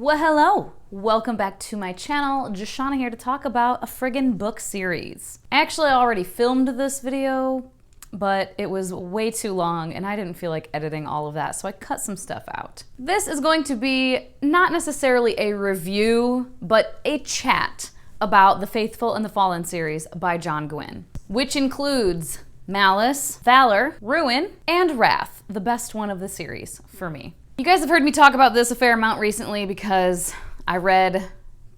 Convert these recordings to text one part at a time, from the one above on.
Well, hello! Welcome back to my channel. Jashana here to talk about a friggin' book series. Actually, I already filmed this video, but it was way too long and I didn't feel like editing all of that, so I cut some stuff out. This is going to be not necessarily a review, but a chat about the Faithful and the Fallen series by John Gwynne, which includes Malice, Valor, Ruin, and Wrath, the best one of the series for me. You guys have heard me talk about this a fair amount recently because I read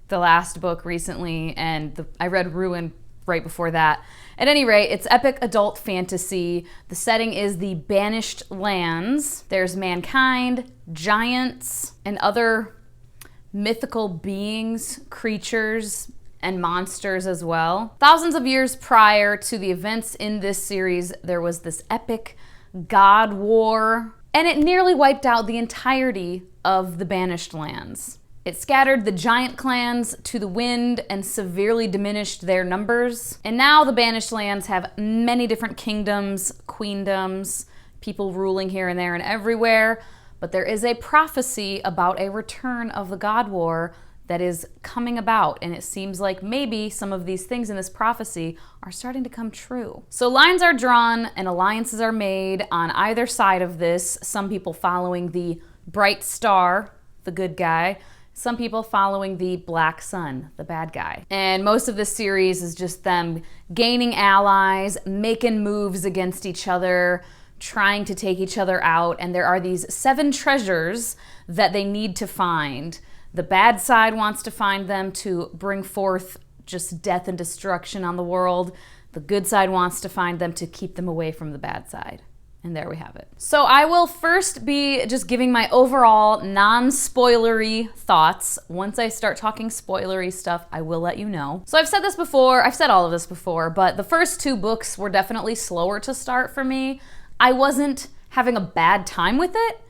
the last book recently and I read Ruin right before that. At any rate, it's epic adult fantasy. The setting is the Banished Lands. There's mankind, giants, and other mythical beings, creatures, and monsters as well. Thousands of years prior to the events in this series, there was this epic god war, and it nearly wiped out the entirety of the Banished Lands. It scattered the giant clans to the wind and severely diminished their numbers. And now the Banished Lands have many different kingdoms, queendoms, people ruling here and there and everywhere. But there is a prophecy about a return of the God War that is coming about, and it seems like maybe some of these things in this prophecy are starting to come true. So lines are drawn and alliances are made on either side of this. Some people following the bright star, the good guy, some people following the black sun, the bad guy. And most of this series is just them gaining allies, making moves against each other, trying to take each other out, and there are these 7 treasures that they need to find. The bad side wants to find them to bring forth just death and destruction on the world. The good side wants to find them to keep them away from the bad side. And there we have it. So I will first be just giving my overall non-spoilery thoughts. Once I start talking spoilery stuff, I will let you know. So I've said this before, I've said all of this before, but the first 2 books were definitely slower to start for me. I wasn't having a bad time with it.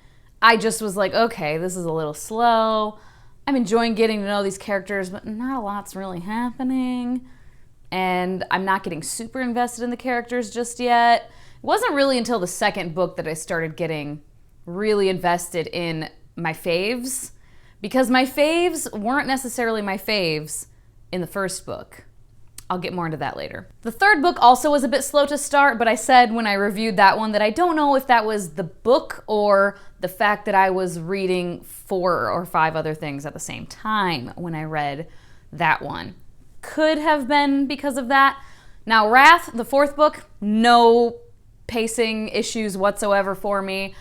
I just was like, okay, this is a little slow. I'm enjoying getting to know these characters, but not a lot's really happening. And I'm not getting super invested in the characters just yet. It wasn't really until the second book that I started getting really invested in my faves, because my faves weren't necessarily my faves in the first book. I'll get more into that later. The third book also was a bit slow to start, but I said when I reviewed that one that I don't know if that was the book or the fact that I was reading 4 or 5 other things at the same time when I read that one. Could have been because of that. Now, Wrath, the 4th book, no pacing issues whatsoever for me.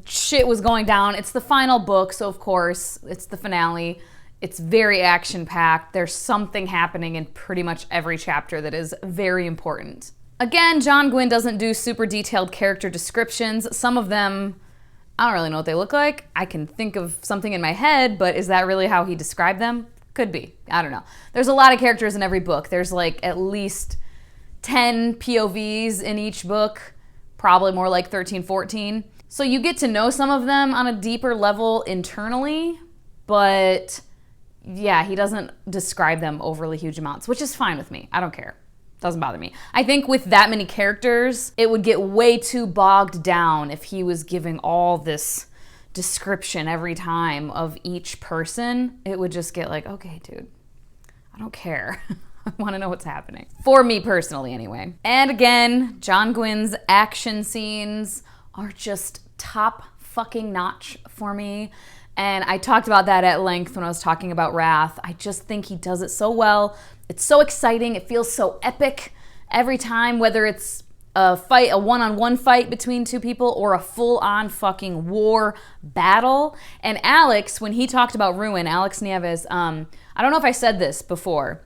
Shit was going down. It's the final book, so of course, it's the finale. It's very action-packed. There's something happening in pretty much every chapter that is very important. Again, John Gwynne doesn't do super detailed character descriptions. Some of them, I don't really know what they look like. I can think of something in my head, but is that really how he described them? Could be. I don't know. There's a lot of characters in every book. There's like at least 10 POVs in each book, probably more like 13, 14. So you get to know some of them on a deeper level internally, but yeah, he doesn't describe them overly huge amounts, which is fine with me. I don't care. Doesn't bother me. I think with that many characters, it would get way too bogged down if he was giving all this description every time of each person. It would just get like, okay, dude, I don't care. I want to know what's happening. For me personally, anyway. And again, John Gwynne's action scenes are just top fucking notch for me. And I talked about that at length when I was talking about Wrath. I just think he does it so well. It's so exciting. It feels so epic every time, whether it's a fight, a one-on-one fight between 2 people or a full-on fucking war battle. And Alex, when he talked about Ruin, Alex Nieves, I don't know if I said this before,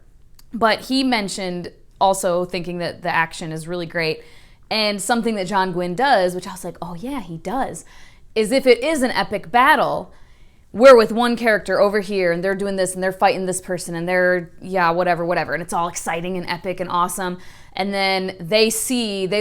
but he mentioned also thinking that the action is really great. And something that John Gwynne does, which I was like, oh yeah, he does, is if it is an epic battle, we're with one character over here and they're doing this and they're fighting this person and they're, yeah, whatever. And it's all exciting and epic and awesome. And then they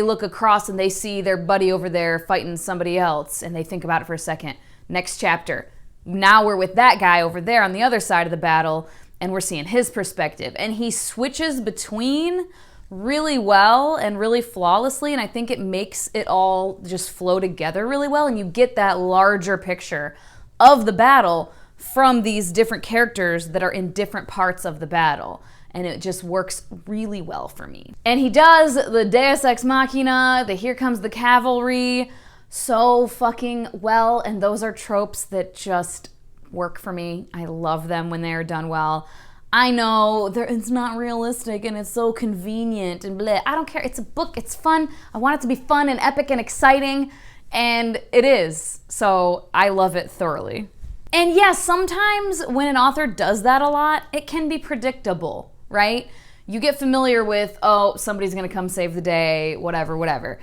look across and they see their buddy over there fighting somebody else and they think about it for a second. Next chapter. Now we're with that guy over there on the other side of the battle and we're seeing his perspective. And he switches between really well and really flawlessly, and I think it makes it all just flow together really well, and you get that larger picture of the battle from these different characters that are in different parts of the battle. And it just works really well for me. And he does the Deus Ex Machina, the Here Comes the Cavalry, so fucking well. And those are tropes that just work for me. I love them when they are done well. I know it's not realistic and it's so convenient and bleh. I don't care. It's a book. It's fun. I want it to be fun and epic and exciting. And it is. So I love it thoroughly. And yes, sometimes when an author does that a lot, it can be predictable, right? You get familiar with, oh, somebody's gonna come save the day, whatever, whatever.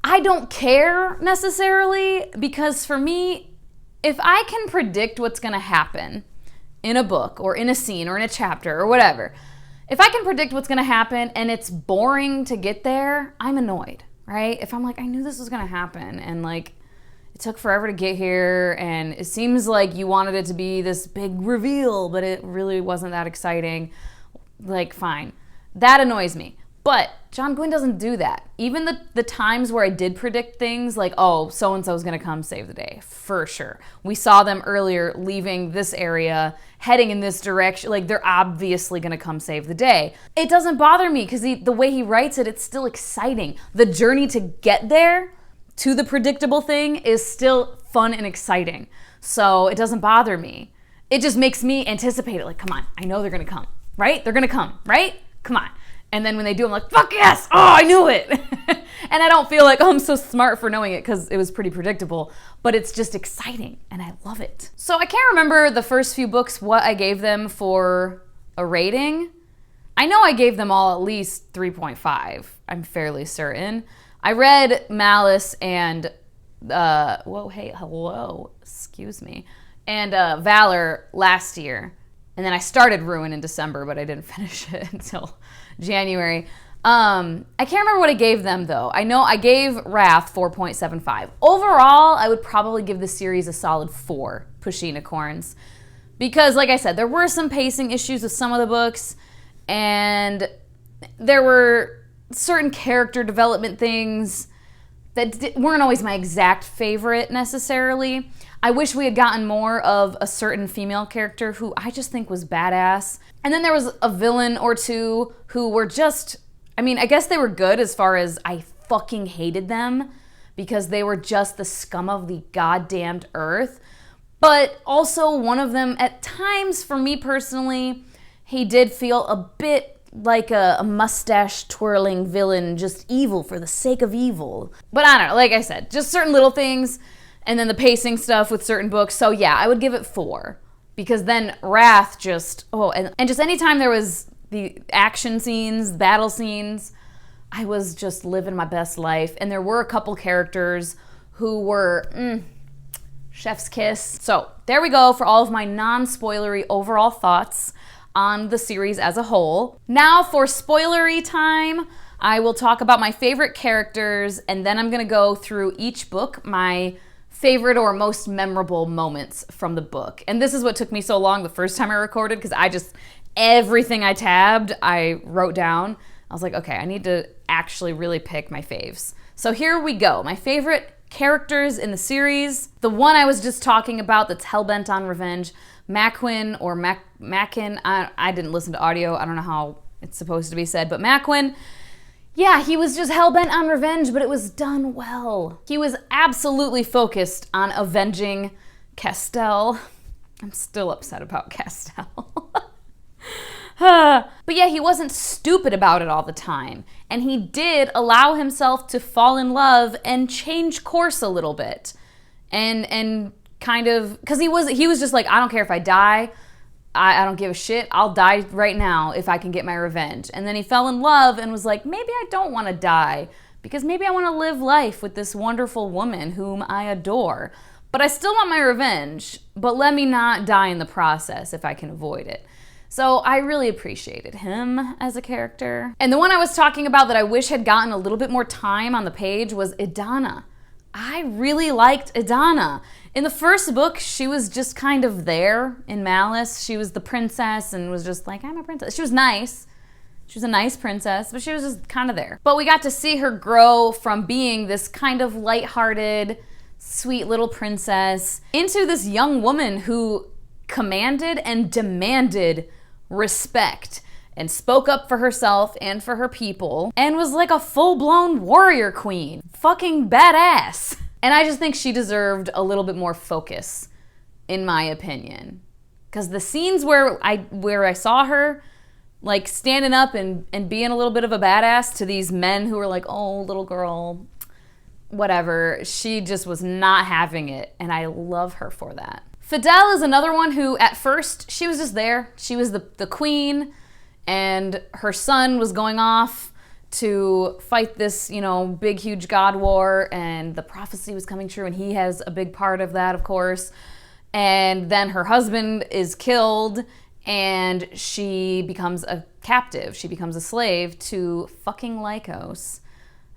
I don't care necessarily, because for me, if I can predict what's gonna happen in a book or in a scene or in a chapter or whatever, if I can predict what's gonna happen and it's boring to get there, I'm annoyed, right? If I'm like, I knew this was gonna happen and like, it took forever to get here, and it seems like you wanted it to be this big reveal, but it really wasn't that exciting. Like, fine. That annoys me. But John Gwynne doesn't do that. Even the times where I did predict things, like, oh, so-and-so's gonna come save the day, for sure. We saw them earlier leaving this area, heading in this direction. Like, they're obviously gonna come save the day. It doesn't bother me, because the way he writes it, it's still exciting. The journey to get there, to the predictable thing, is still fun and exciting. So it doesn't bother me. It just makes me anticipate it. Like, come on, I know they're gonna come, right? They're gonna come, right? Come on. And then when they do, I'm like, fuck yes! Oh, I knew it! And I don't feel like, oh, I'm so smart for knowing it, because it was pretty predictable. But it's just exciting, and I love it. So I can't remember the first few books, what I gave them for a rating. I know I gave them all at least 3.5. I'm fairly certain. I read Malice and, excuse me, and Valor last year. And then I started Ruin in December, but I didn't finish it until January. I can't remember what I gave them, though. I know I gave Wrath 4.75. Overall, I would probably give the series a solid 4 Pushinicorns. Because, like I said, there were some pacing issues with some of the books, and there were certain character development things that weren't always my exact favorite necessarily. I wish we had gotten more of a certain female character who I just think was badass. And then there was a villain or two who were just, I mean, I guess they were good as far as I fucking hated them because they were just the scum of the goddamned earth. But also one of them, at times for me personally, he did feel a bit like a mustache twirling villain, just evil for the sake of evil. But I don't know, like I said, just certain little things, and then the pacing stuff with certain books. So yeah, I would give it 4. Because then Wrath just, and just anytime there was the action scenes, battle scenes, I was just living my best life. And there were a couple characters who were, chef's kiss. So there we go for all of my non-spoilery overall thoughts on the series as a whole. Now for spoilery time, I will talk about my favorite characters, and then I'm gonna go through each book, my favorite or most memorable moments from the book. And this is what took me so long the first time I recorded, because everything I tabbed, I wrote down. I was like, okay, I need to actually really pick my faves. So here we go. My favorite characters in the series. The one I was just talking about that's hellbent on revenge, Maquin or Mackin. I didn't listen to audio. I don't know how it's supposed to be said, but Maquin. Yeah, he was just hellbent on revenge, but it was done well. He was absolutely focused on avenging Castell. I'm still upset about Castell. But yeah, he wasn't stupid about it all the time. And he did allow himself to fall in love and change course a little bit. And kind of, because he was just like, I don't care if I die. I don't give a shit. I'll die right now if I can get my revenge. And then he fell in love and was like, maybe I don't want to die because maybe I want to live life with this wonderful woman whom I adore. But I still want my revenge, but let me not die in the process if I can avoid it. So I really appreciated him as a character. And the one I was talking about that I wish had gotten a little bit more time on the page was Idana. I really liked Idana. In the first book, she was just kind of there in Malice. She was the princess and was just like, I'm a princess. She was nice. She was a nice princess, but she was just kind of there. But we got to see her grow from being this kind of lighthearted, sweet little princess into this young woman who commanded and demanded respect and spoke up for herself and for her people and was like a full-blown warrior queen. Fucking badass. And I just think she deserved a little bit more focus, in my opinion. Because the scenes where I saw her like standing up and being a little bit of a badass to these men who were like, oh, little girl, whatever, she just was not having it, and I love her for that. Fidel is another one who, at first, she was just there. She was the queen, and her son was going off to fight this, you know, big, huge god war, and the prophecy was coming true, and he has a big part of that, of course. And then her husband is killed, and she becomes a captive. She becomes a slave to fucking Lycos.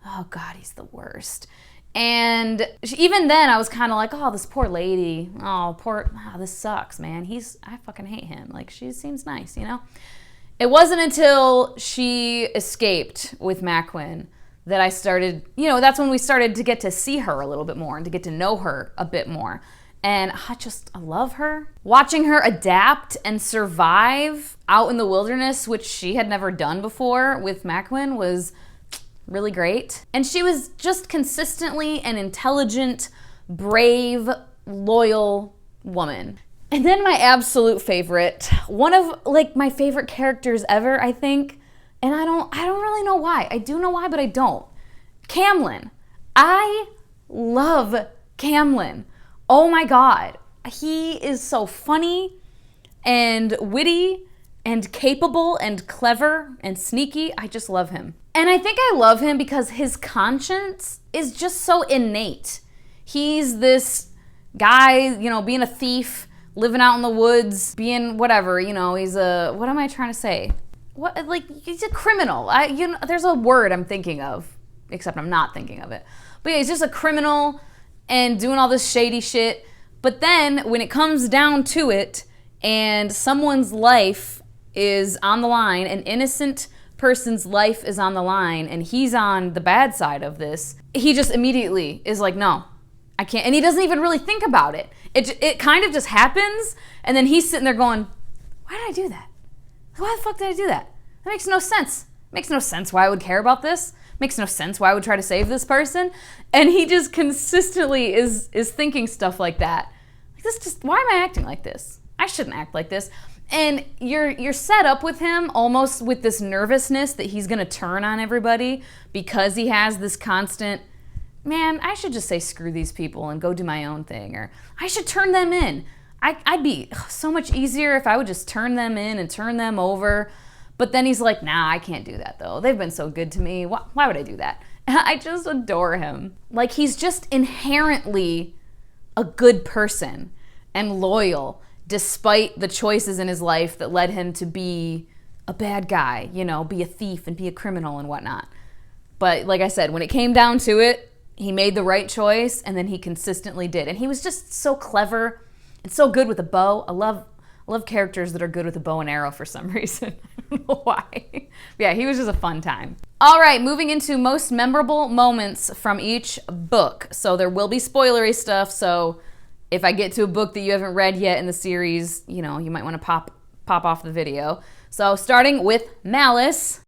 Oh God, he's the worst. And even then I was kind of like, oh, this poor lady. Oh, this sucks, man. I fucking hate him. Like, she seems nice, you know? It wasn't until she escaped with Maquin that I started, you know, that's when we started to get to see her a little bit more and to get to know her a bit more. And I love her. Watching her adapt and survive out in the wilderness, which she had never done before with Maquin, was really great. And she was just consistently an intelligent, brave, loyal woman. And then my absolute favorite, one of like my favorite characters ever, I think, and I don't really know why. I do know why, but I don't. Camlin. I love Camlin. Oh my God, he is so funny and witty and capable and clever and sneaky. I just love him. And I think I love him because his conscience is just so innate. He's this guy, you know, being a thief, living out in the woods, being whatever, you know, he's a, what am I trying to say? What, like, he's a criminal. You know, there's a word I'm thinking of, except I'm not thinking of it. But yeah, he's just a criminal and doing all this shady shit. But then when it comes down to it and someone's life is on the line, an innocent person's life is on the line, and he's on the bad side of this, he just immediately is like, no, I can't. And he doesn't even really think about it. It kind of just happens, and then he's sitting there going, why did I do that? Why the fuck did I do that? That makes no sense. Makes no sense why I would care about this. Makes no sense why I would try to save this person. And he just consistently is thinking stuff like that. Like, why am I acting like this? I shouldn't act like this. And you're set up with him almost with this nervousness that he's gonna turn on everybody because he has this constant, man, I should just say screw these people and go do my own thing, or I should turn them in. I'd be so much easier if I would just turn them in and turn them over. But then he's like, nah, I can't do that though. They've been so good to me. Why would I do that? I just adore him. Like, he's just inherently a good person and loyal, despite the choices in his life that led him to be a bad guy, you know, be a thief and be a criminal and whatnot. But like I said, when it came down to it, he made the right choice, and then he consistently did. And he was just so clever and so good with a bow. I love characters that are good with a bow and arrow for some reason. I don't know why. Yeah, he was just a fun time. All right, moving into most memorable moments from each book. So there will be spoilery stuff, so if I get to a book that you haven't read yet in the series, you know, you might want to pop off the video. So starting with Malice.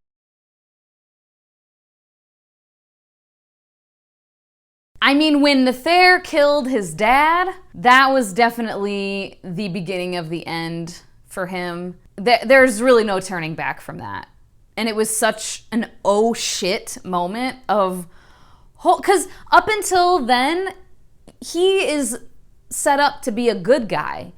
I mean, when Nether killed his dad, that was definitely the beginning of the end for him. There's really no turning back from that. And it was such an oh shit moment of, because up until then, he is set up to be a good guy.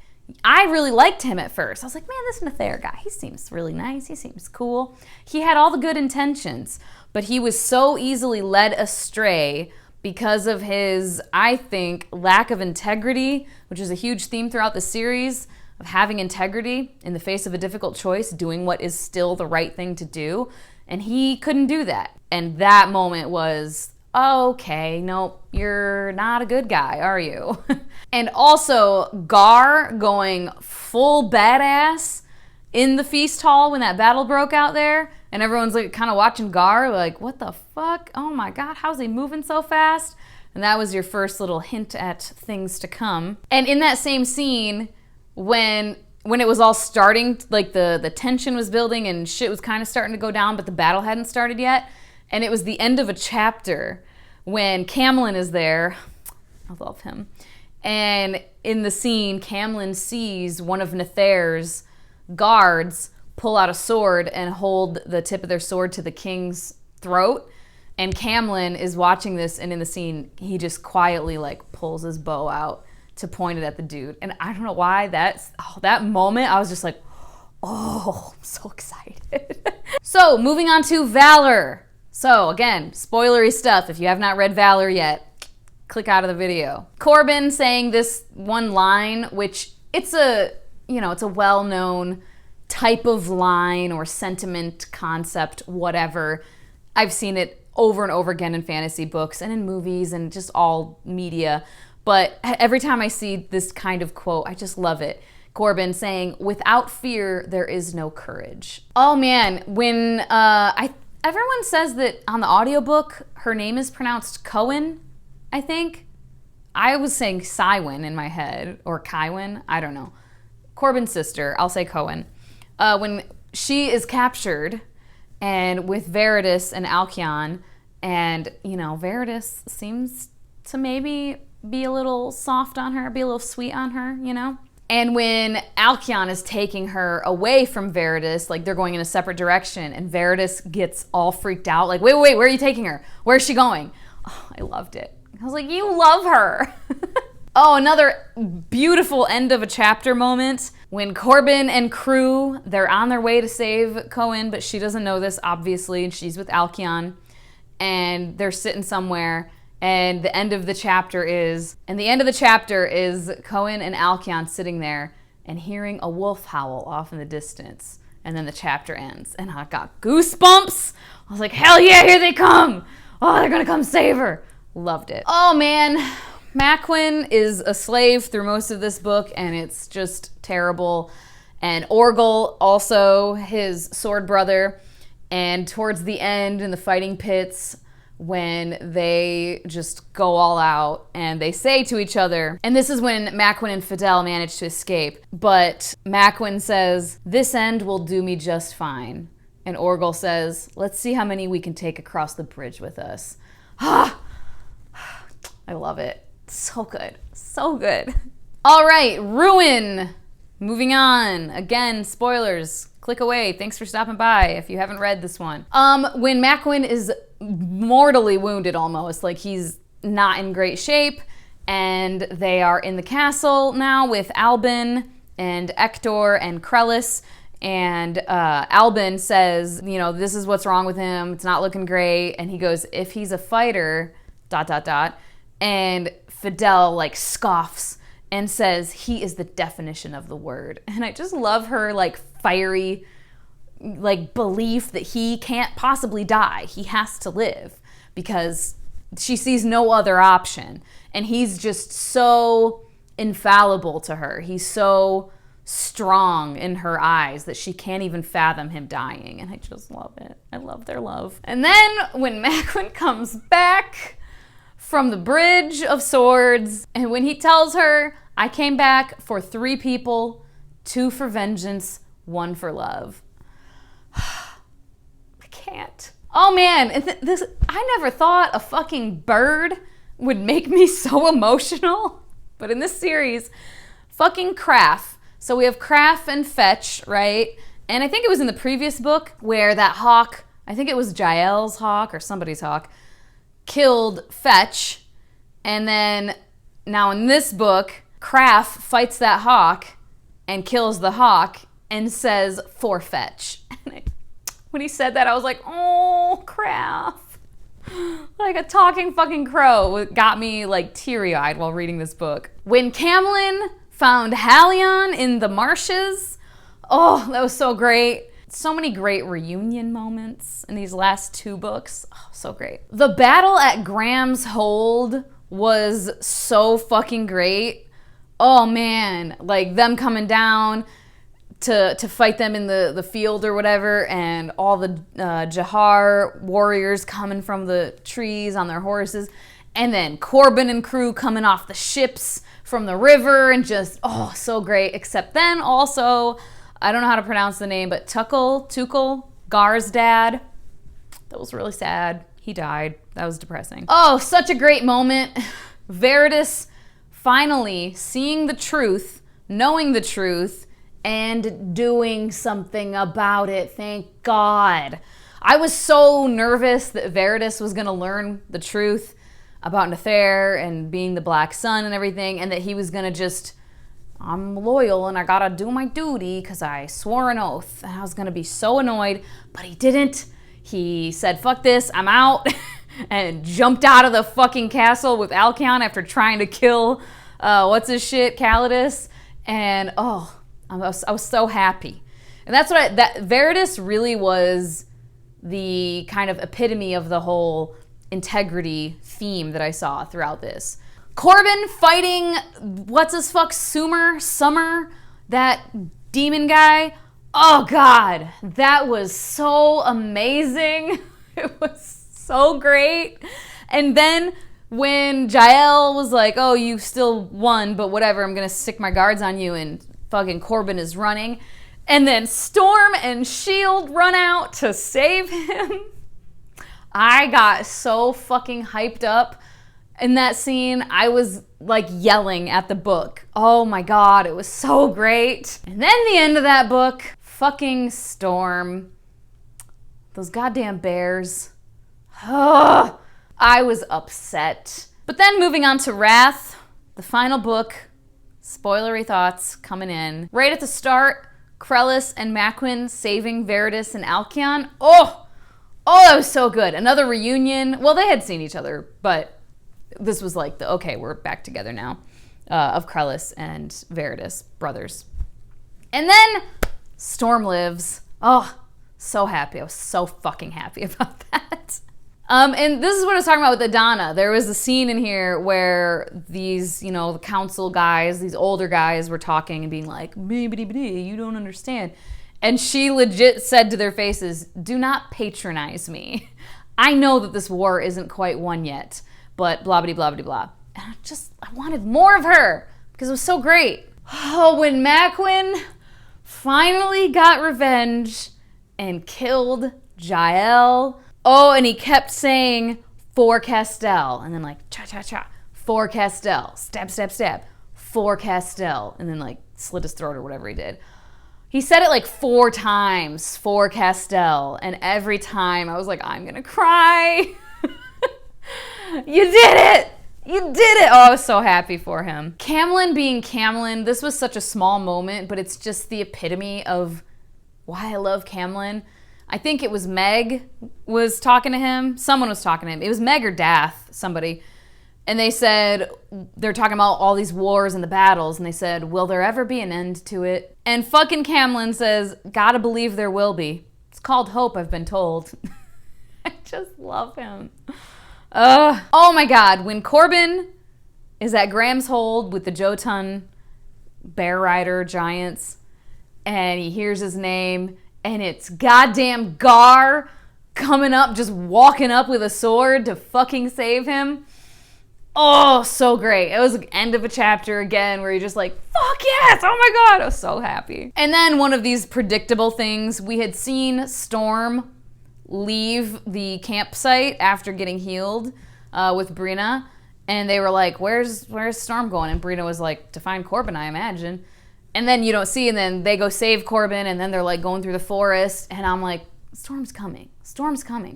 I really liked him at first. I was like, man, this Nether guy, he seems really nice. He seems cool. He had all the good intentions, but he was so easily led astray because of his, I think, lack of integrity, which is a huge theme throughout the series, of having integrity in the face of a difficult choice, doing what is still the right thing to do, and he couldn't do that. And that moment was, okay, nope, you're not a good guy, are you? And also, Gar going full badass in the feast hall when that battle broke out there, and everyone's like kind of watching Gar like, what the fuck? Oh my God, how's he moving so fast? And that was your first little hint at things to come. And in that same scene, when it was all starting, like the tension was building and shit was kind of starting to go down, but the battle hadn't started yet. And it was the end of a chapter when Camlin is there. I love him. And in the scene, Camlin sees one of Nether's guards pull out a sword and hold the tip of their sword to the king's throat. And Camlin is watching this, and in the scene, he just quietly like pulls his bow out to point it at the dude. And I don't know why that moment, I was just like, oh, I'm so excited. So moving on to Valor. So again, spoilery stuff. If you have not read Valor yet, click out of the video. Corbin saying this one line, which it's a well-known type of line or sentiment, concept, whatever. I've seen it over and over again in fantasy books and in movies and just all media. But every time I see this kind of quote, I just love it. Corbin saying, "Without fear, there is no courage." Oh man, when everyone says that on the audiobook, her name is pronounced Cohen, I think. I was saying Cywin in my head, or Kywin, I don't know. Corbin's sister, I'll say Cohen. When she is captured, and with Veritas and Alkion, and Veritas seems to maybe be a little soft on her, be a little sweet on her, And when Alkion is taking her away from Veritas, like they're going in a separate direction, and Veritas gets all freaked out, like, wait, where are you taking her? Where's she going? Oh, I loved it. I was like, you love her. Oh, another beautiful end of a chapter moment. When Corbin and crew, they're on their way to save Cohen, but she doesn't know this, obviously, and she's with Alkion, and they're sitting somewhere. And the end of the chapter is Cohen and Alkion sitting there and hearing a wolf howl off in the distance. And then the chapter ends. And I got goosebumps. I was like, hell yeah, here they come. Oh, they're gonna come save her. Loved it. Oh man, Maquin is a slave through most of this book, and it's just terrible. And Orgel, also his sword brother. And towards the end in the fighting pits, when they just go all out and they say to each other, and this is when Maquin and Fidel manage to escape, but Maquin says, "This end will do me just fine." And Orgel says, "Let's see how many we can take across the bridge with us." Ah, I love it. So good. So good. All right, Ruin. Moving on. Again, spoilers. Click away. Thanks for stopping by if you haven't read this one. When Maquin is mortally wounded almost, like he's not in great shape, and they are in the castle now with Albin and Ector and Krellis, and Albin says, this is what's wrong with him, it's not looking great, and he goes, "If he's a fighter, ... and Fidel like scoffs and says, "He is the definition of the word." And I just love her like fiery like belief that he can't possibly die. He has to live because she sees no other option. And he's just so infallible to her. He's so strong in her eyes that she can't even fathom him dying. And I just love it. I love their love. And then when Maquin comes back from the Bridge of Swords, and when he tells her, "I came back for 3 people, 2 for vengeance, 1 for love." I can't. Oh man, I never thought a fucking bird would make me so emotional. But in this series, fucking Craft. So we have Craft and Fetch, right? And I think it was in the previous book where that hawk, I think it was Jael's hawk or somebody's hawk, killed Fetch. And then now in this book, Craft fights that hawk and kills the hawk and says, "For Fetch." And when he said that, I was like, oh, Craft. Like a talking fucking crow. It got me like teary-eyed while reading this book. When Camlin found Halion in the marshes, oh, that was so great. So many great reunion moments in these last 2 books. Oh, so great. The battle at Graham's Hold was so fucking great. Oh man, like them coming down to fight them in the field or whatever, and all the Jahar warriors coming from the trees on their horses, And then Corbin and crew coming off the ships from the river and just, oh, so great. Except then also, I don't know how to pronounce the name, but Tuchel, Gar's dad. That was really sad. He died. That was depressing. Oh, such a great moment. Veritas finally seeing the truth, knowing the truth, and doing something about it. Thank God. I was so nervous that Veritas was going to learn the truth about Nether and being the Black Sun and everything, and that he was going to just, I'm loyal and I got to do my duty because I swore an oath. And I was going to be so annoyed, but he didn't. He said, fuck this, I'm out, and jumped out of the fucking castle with Alcyon after trying to kill, what's his shit, Calidus. And, oh, I was so happy. And that's what that Veritas really was the kind of epitome of the whole integrity theme that I saw throughout this. Corbin fighting, what's his fuck, Summer, that demon guy. Oh God, that was so amazing. It was so great. And then when Jael was like, oh, you still won, but whatever, I'm gonna stick my guards on you, and fucking Corbin is running. And then Storm and S.H.I.E.L.D. run out to save him. I got so fucking hyped up in that scene. I was like yelling at the book. Oh my God, it was so great. And then the end of that book, fucking Storm. Those goddamn bears. Ugh, I was upset. But then moving on to Wrath, the final book, spoilery thoughts coming in. Right at the start, Krellis and Maquin saving Veritas and Alcyon. Oh, that was so good. Another reunion. Well, they had seen each other, but this was like the, okay, we're back together now, of Krellis and Veritas, brothers. And then Storm lives. Oh, so happy. I was so fucking happy about that. And this is what I was talking about with Adana. There was a scene in here where these, you know, the council guys, these older guys were talking and being like, you don't understand. And she legit said to their faces, do not patronize me. I know that this war isn't quite won yet, but blah, blah, blah, blah, blah. And I wanted more of her because it was so great. Oh, when Maquin finally got revenge and killed Jael. Oh, and he kept saying, for Castell. And then like, cha-cha-cha, for Castell. Stab, stab, stab. For Castell. And then like slit his throat or whatever he did. He said it like 4 times, for Castell. And every time I was like, I'm gonna cry. You did it! You did it! Oh, I was so happy for him. Camlin being Camlin, this was such a small moment, but it's just the epitome of why I love Camlin. I think it was Meg was talking to him. Someone was talking to him. It was Meg or Dath, somebody. And they said, they're talking about all these wars and the battles, and they said, will there ever be an end to it? And fucking Camlin says, gotta believe there will be. It's called hope, I've been told. I just love him. Oh my God, when Corbin is at Graham's Hold with the Jotun bear rider giants, and he hears his name, and it's goddamn Gar coming up, just walking up with a sword to fucking save him. Oh, so great. It was the end of a chapter again where you're just like, fuck yes, oh my God, I was so happy. And then one of these predictable things, we had seen Storm leave the campsite after getting healed with Brina, and they were like, where's Storm going? And Brina was like, to find Corbin, I imagine. And then you don't see, and then they go save Corbin, and then they're like going through the forest, and I'm like, Storm's coming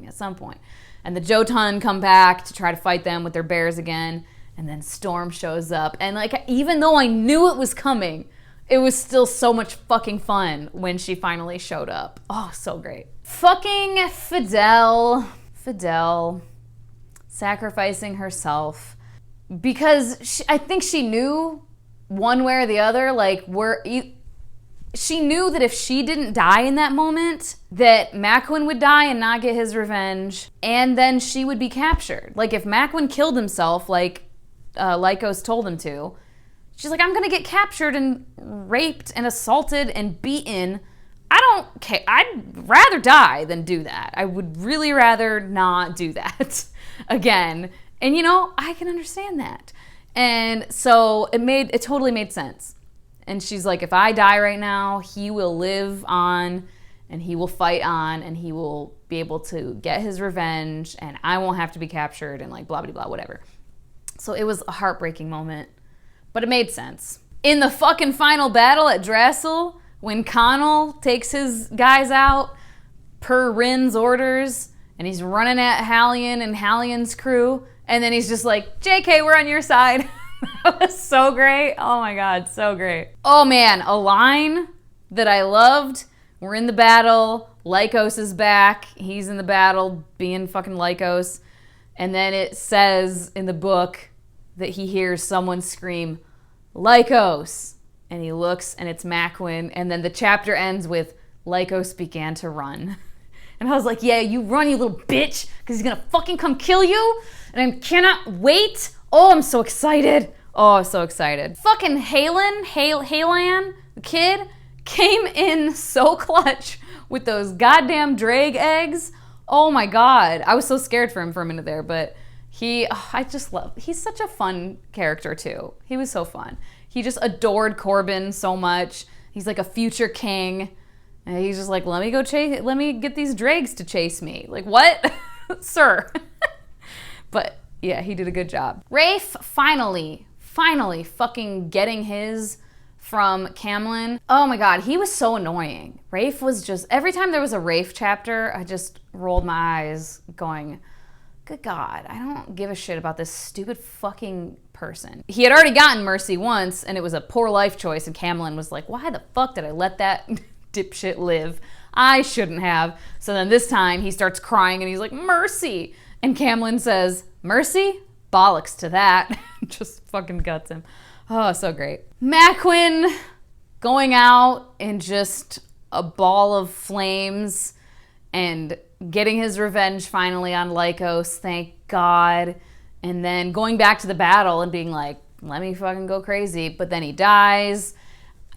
at some point. And the Jotun come back to try to fight them with their bears again, and then Storm shows up. And like, even though I knew it was coming, it was still so much fucking fun when she finally showed up. Oh, so great. Fucking Fidel sacrificing herself because I think she knew one way or the other, like she knew that if she didn't die in that moment, that Maquin would die and not get his revenge, and then she would be captured. Like if Maquin killed himself, like Lycos told him to, she's like, I'm gonna get captured and raped and assaulted and beaten. I don't care. I'd rather die than do that. I would really rather not do that again. And you know, I can understand that. And so it totally made sense. And she's like, if I die right now, he will live on and he will fight on and he will be able to get his revenge and I won't have to be captured and like blah, blah, blah, whatever. So it was a heartbreaking moment, but it made sense. In the fucking final battle at Drassel, when Connell takes his guys out per Rin's orders and he's running at Hallion and Hallion's crew, and then he's just like, JK, we're on your side. That was so great. Oh my God, so great. Oh man, a line that I loved. We're in the battle. Lycos is back. He's in the battle being fucking Lycos. And then it says in the book that he hears someone scream, Lycos. And he looks and it's Maquin. And then the chapter ends with Lycos began to run. And I was like, yeah, you run, you little bitch, because he's gonna fucking come kill you. And I cannot wait. Oh, I'm so excited. Oh, I'm so excited. Fucking Halan, the kid, came in so clutch with those goddamn drag eggs. Oh my God. I was so scared for him for a minute there, but I just love, he's such a fun character too. He was so fun. He just adored Corbin so much. He's like a future king. And he's just like, let me get these drags to chase me. Like, what? Sir. But yeah, he did a good job. Rafe finally fucking getting his from Camlin. Oh my God, he was so annoying. Rafe was just, every time there was a Rafe chapter, I just rolled my eyes going, good God, I don't give a shit about this stupid fucking person. He had already gotten mercy once and it was a poor life choice and Camlin was like, why the fuck did I let that dipshit live? I shouldn't have. So then this time he starts crying and he's like, mercy. And Camlin says, mercy? Bollocks to that. Just fucking guts him. Oh, so great. Maquin going out in just a ball of flames and getting his revenge finally on Lycos, thank God. And then going back to the battle and being like, let me fucking go crazy. But then he dies.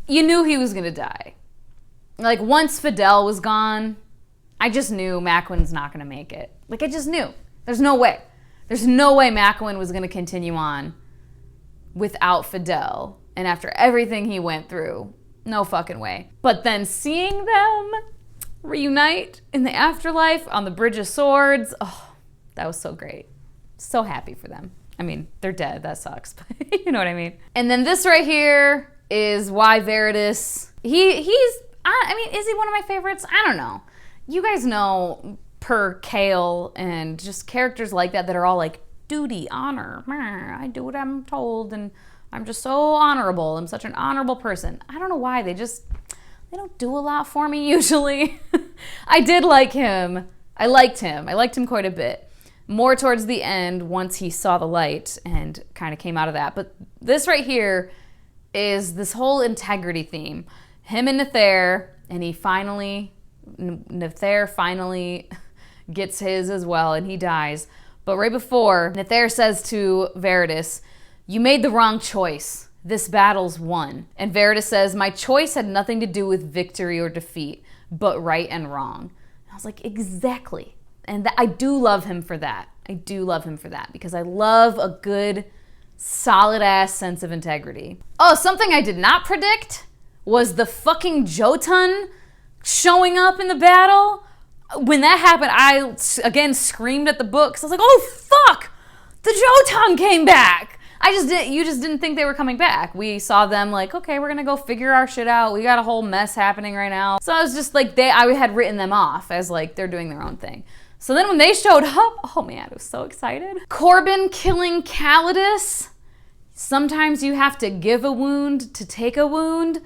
You knew he was gonna die. Like, once Fidel was gone, I just knew Maquin's not gonna make it. Like, I just knew. There's no way. There's no way Maquin was gonna continue on without Fidel. And after everything he went through, no fucking way. But then seeing them reunite in the afterlife on the Bridge of Swords, oh, that was so great. So happy for them. I mean, they're dead, that sucks, but you know what I mean. And then this right here is why Veritas, I mean, is he one of my favorites? I don't know. You guys know per Kale and just characters like that are all like, duty, honor, I do what I'm told and I'm just so honorable. I'm such an honorable person. I don't know why, they don't do a lot for me usually. I did like him. I liked him quite a bit. More towards the end once he saw the light and kind of came out of that. But this right here is this whole integrity theme. Him and Nether, and Nether finally gets his as well, and he dies. But right before, Nether says to Veritas, you made the wrong choice. This battle's won. And Veritas says, my choice had nothing to do with victory or defeat, but right and wrong. And I was like, exactly. And I do love him for that. I do love him for that because I love a good, solid-ass sense of integrity. Oh, something I did not predict was the fucking Jotun showing up in the battle. When that happened, I, again, screamed at the books. I was like, oh, fuck! The Jotun came back! You just didn't think they were coming back. We saw them like, okay, we're gonna go figure our shit out. We got a whole mess happening right now. So I was just like, I had written them off as like, they're doing their own thing. So then when they showed up, oh man, I was so excited. Corbin killing Calidus. Sometimes you have to give a wound to take a wound.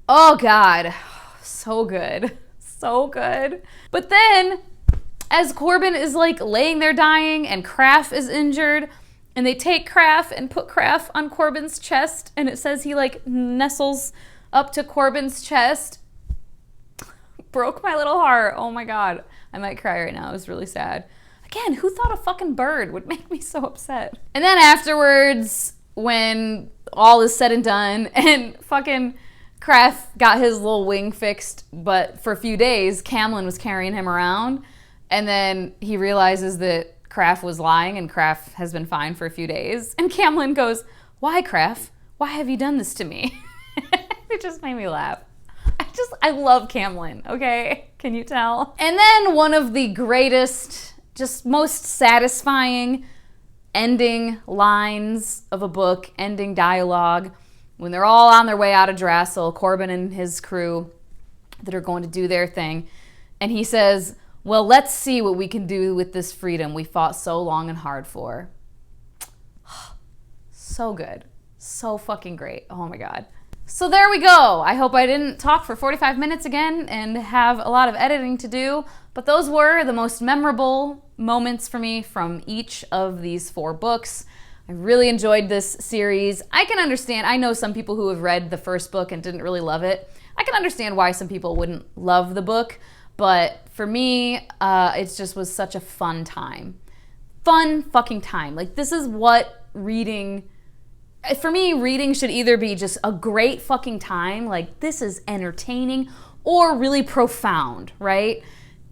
Oh God, so good, so good. But then, as Corbin is like laying there dying and Craft is injured, and they take Craft and put Craft on Corbin's chest, and it says he like nestles up to Corbin's chest. Broke my little heart. Oh my God, I might cry right now. It was really sad. Again, who thought a fucking bird would make me so upset? And then afterwards, when all is said and done, and fucking Craft got his little wing fixed, but for a few days, Camlin was carrying him around, and then he realizes that Craft was lying and Craft has been fine for a few days. And Camlin goes, "Why, Craft? Why have you done this to me?" It just made me laugh. I love Camlin, okay? Can you tell? And then one of the greatest, just most satisfying ending lines of a book, ending dialogue, when they're all on their way out of Drassel, Corbin and his crew that are going to do their thing. And he says, "Well, let's see what we can do with this freedom we fought so long and hard for." So good. So fucking great. Oh my God. So there we go. I hope I didn't talk for 45 minutes again and have a lot of editing to do, but those were the most memorable moments for me from each of these 4 books. I really enjoyed this series. I can understand, I know some people who have read the first book and didn't really love it. I can understand why some people wouldn't love the book, but for me, it just was such a fun time. Fun fucking time. Like, this is what reading... For me, reading should either be just a great fucking time, like this is entertaining, or really profound, right?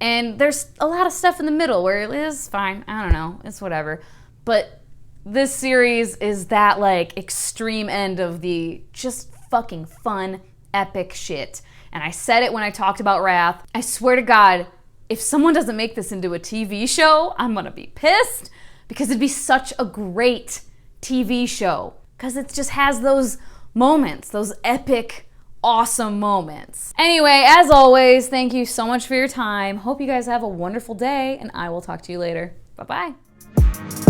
And there's a lot of stuff in the middle where it is fine, I don't know, it's whatever. But this series is that like extreme end of the just fucking fun, epic shit. And I said it when I talked about Wrath. I swear to God, if someone doesn't make this into a TV show, I'm gonna be pissed, because it'd be such a great TV show. Because it just has those moments, those epic, awesome moments. Anyway, as always, thank you so much for your time. Hope you guys have a wonderful day, and I will talk to you later. Bye-bye.